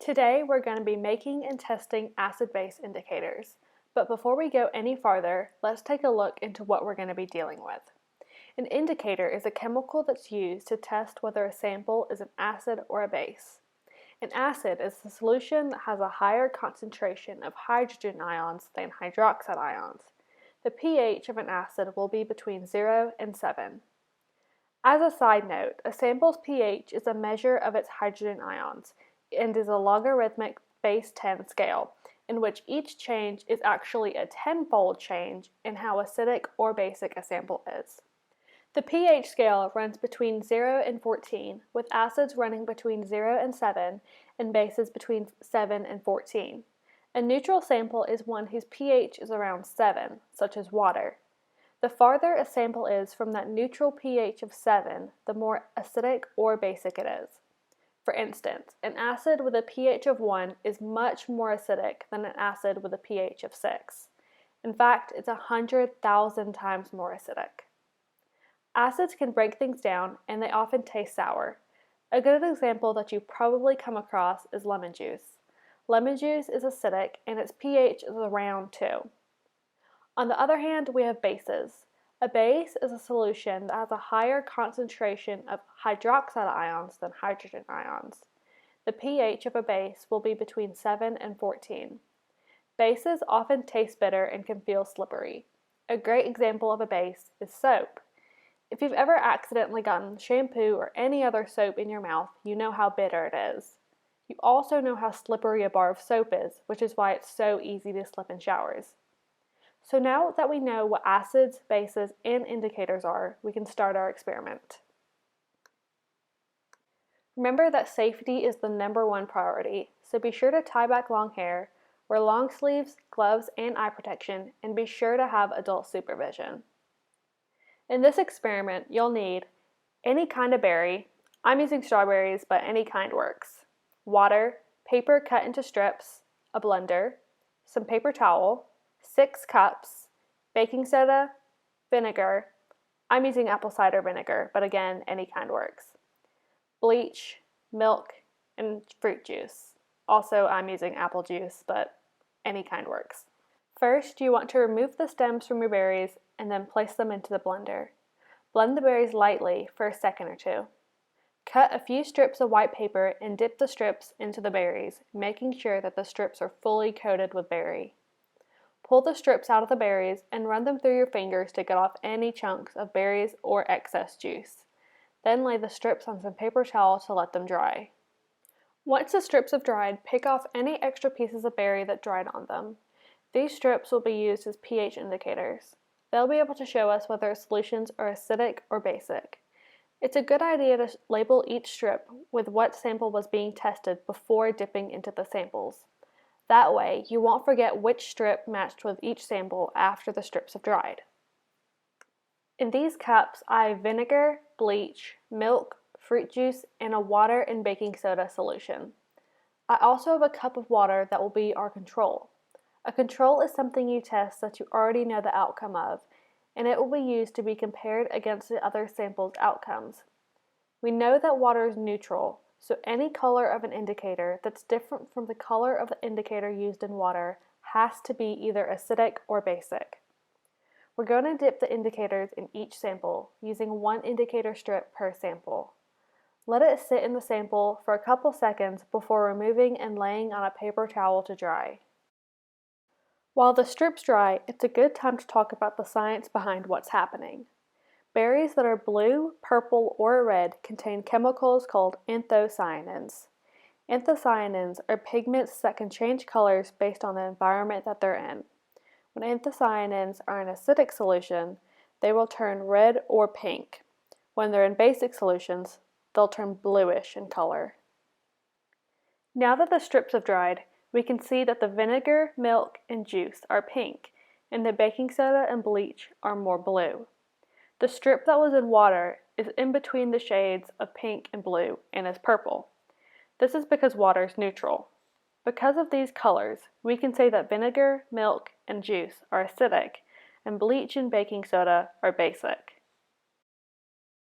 Today we're going to be making and testing acid-base indicators, but before we go any farther, let's take a look into what we're going to be dealing with. An indicator is a chemical that's used to test whether a sample is an acid or a base. An acid is a solution that has a higher concentration of hydrogen ions than hydroxide ions. The pH of an acid will be between 0 and 7. As a side note, a sample's pH is a measure of its hydrogen ions and is a logarithmic base 10 scale, in which each change is actually a tenfold change in how acidic or basic a sample is. The pH scale runs between 0 and 14, with acids running between 0 and 7 and bases between 7 and 14. A neutral sample is one whose pH is around 7, such as water. The farther a sample is from that neutral pH of 7, the more acidic or basic it is. For instance, an acid with a pH of 1 is much more acidic than an acid with a pH of 6. In fact, it's 100,000 times more acidic. Acids can break things down, and they often taste sour. A good example that you've probably come across is lemon juice. Lemon juice is acidic, and its pH is around 2. On the other hand, we have bases. A base is a solution that has a higher concentration of hydroxide ions than hydrogen ions. The pH of a base will be between 7 and 14. Bases often taste bitter and can feel slippery. A great example of a base is soap. If you've ever accidentally gotten shampoo or any other soap in your mouth, you know how bitter it is. You also know how slippery a bar of soap is, which is why it's so easy to slip in showers. So now that we know what acids, bases, and indicators are, we can start our experiment. Remember that safety is the #1 priority, so be sure to tie back long hair, wear long sleeves, gloves, and eye protection, and be sure to have adult supervision. In this experiment, you'll need any kind of berry. I'm using strawberries, but any kind works. Water, paper cut into strips, a blender, some paper towel, 6 cups, baking soda, vinegar. I'm using apple cider vinegar, but again, any kind works. Bleach, milk, and fruit juice. Also, I'm using apple juice, but any kind works. First, you want to remove the stems from your berries and then place them into the blender. Blend the berries lightly for a second or two. Cut a few strips of white paper and dip the strips into the berries, making sure that the strips are fully coated with berry. Pull the strips out of the berries and run them through your fingers to get off any chunks of berries or excess juice. Then lay the strips on some paper towel to let them dry. Once the strips have dried, pick off any extra pieces of berry that dried on them. These strips will be used as pH indicators. They'll be able to show us whether solutions are acidic or basic. It's a good idea to label each strip with what sample was being tested before dipping into the samples. That way, you won't forget which strip matched with each sample after the strips have dried. In these cups, I have vinegar, bleach, milk, fruit juice, and a water and baking soda solution. I also have a cup of water that will be our control. A control is something you test that you already know the outcome of, and it will be used to be compared against the other sample's outcomes. We know that water is neutral, so any color of an indicator that's different from the color of the indicator used in water has to be either acidic or basic. We're going to dip the indicators in each sample, using 1 indicator strip per sample. Let it sit in the sample for a couple seconds before removing and laying on a paper towel to dry. While the strips dry, it's a good time to talk about the science behind what's happening. Berries that are blue, purple, or red contain chemicals called anthocyanins. Anthocyanins are pigments that can change colors based on the environment that they're in. When anthocyanins are in acidic solution, they will turn red or pink. When they're in basic solutions, they'll turn bluish in color. Now that the strips have dried, we can see that the vinegar, milk, and juice are pink, and the baking soda and bleach are more blue. The strip that was in water is in between the shades of pink and blue and is purple. This is because water is neutral. Because of these colors, we can say that vinegar, milk, and juice are acidic, and bleach and baking soda are basic.